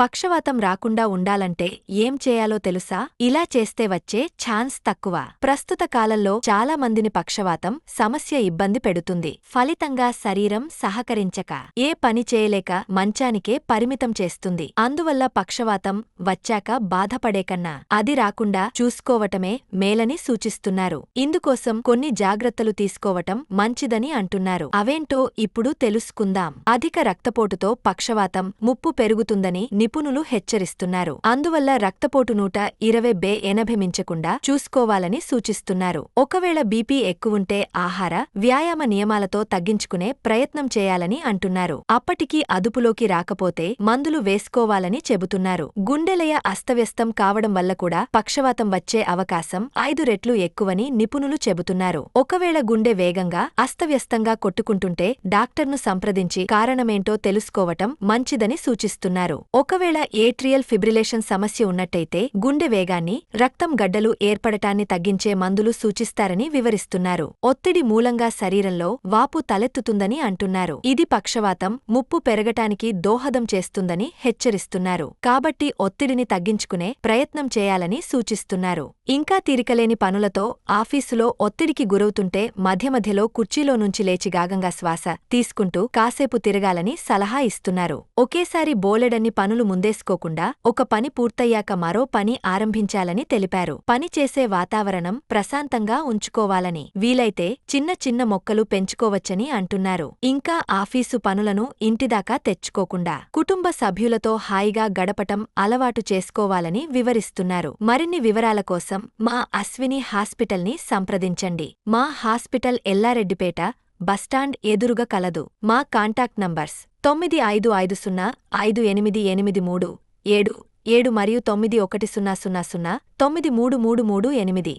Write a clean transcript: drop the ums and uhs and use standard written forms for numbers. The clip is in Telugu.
పక్షవాతం రాకుండా ఉండాలంటే ఏం చేయాలో తెలుసా? ఇలా చేస్తే వచ్చే ఛాన్స్ తక్కువ. ప్రస్తుత కాలంలో చాలా మందిని పక్షవాతం సమస్య ఇబ్బంది పెడుతుంది. ఫలితంగా శరీరం సహకరించక ఏ పని చేయలేక మంచానికే పరిమితం చేస్తుంది. అందువల్ల పక్షవాతం వచ్చాక బాధపడే కన్నా అది రాకుండా చూసుకోవటమే మేలని సూచిస్తున్నారు. ఇందుకోసం కొన్ని జాగ్రత్తలు తీసుకోవటం మంచిదని అంటున్నారు. అవేంటో ఇప్పుడు తెలుసుకుందాం. అధిక రక్తపోటుతో పక్షవాతం ముప్పు పెరుగుతుందని నిపుణులు హెచ్చరిస్తున్నారు. అందువల్ల రక్తపోటు 120/80 మించకుండా చూసుకోవాలని సూచిస్తున్నారు. ఒకవేళ బీపీ ఎక్కువుంటే ఆహార, వ్యాయామ నియమాలతో తగ్గించుకునే ప్రయత్నం చేయాలని అంటున్నారు. అప్పటికీ అదుపులోకి రాకపోతే మందులు వేసుకోవాలని చెబుతున్నారు. గుండెలయ అస్తవ్యస్తం కావడం వల్ల కూడా పక్షవాతం వచ్చే అవకాశం 5 రెట్లు ఎక్కువని నిపుణులు చెబుతున్నారు. ఒకవేళ గుండె వేగంగా అస్తవ్యస్తంగా కొట్టుకుంటుంటే డాక్టర్ను సంప్రదించి కారణమేంటో తెలుసుకోవటం మంచిదని సూచిస్తున్నారు. ఒకవేళ ఏట్రియల్ ఫిబ్రిలేషన్ సమస్య ఉన్నట్టయితే గుండె వేగాన్ని, రక్తం గడ్డలు ఏర్పడటాన్ని తగ్గించే మందులు సూచిస్తారని వివరిస్తున్నారు. ఒత్తిడి మూలంగా శరీరంలో వాపు తలెత్తుతుందని అంటున్నారు. ఇది పక్షవాతం ముప్పు పెరగటానికి దోహదం చేస్తుందని హెచ్చరిస్తున్నారు. కాబట్టి ఒత్తిడిని తగ్గించుకునే ప్రయత్నం చేయాలని సూచిస్తున్నారు. ఇంకా తీరికలేని పనులతో ఆఫీసులో ఒత్తిడికి గురవుతుంటే మధ్యమధ్యలో కుర్చీలో నుంచి లేచి గాగంగా శ్వాస తీసుకుంటూ కాసేపు తిరగాలని సలహా ఇస్తున్నారు. ఒకేసారి బోలెడన్ని పనులు ముందేసుకోకుండా ఒక పని పూర్తయ్యాక మరో పని ఆరంభించాలని తెలిపారు. పని చేసే వాతావరణం ప్రశాంతంగా ఉంచుకోవాలని, వీలైతే చిన్న చిన్న మొక్కలు పెంచుకోవచ్చని అంటున్నారు. ఇంకా ఆఫీసు పనులను ఇంటిదాకా తెచ్చుకోకుండా కుటుంబ సభ్యులతో హాయిగా గడపటం అలవాటు చేసుకోవాలని వివరిస్తున్నారు. మరిన్ని వివరాల కోసం మా అశ్విని హాస్పిటల్ని సంప్రదించండి. మా హాస్పిటల్ ఎల్లారెడ్డిపేట బస్టాండ్ ఎదురుగా కలదు. మా కాంటాక్ట్ నంబర్స్ 9550588377 మరియు 9100093338.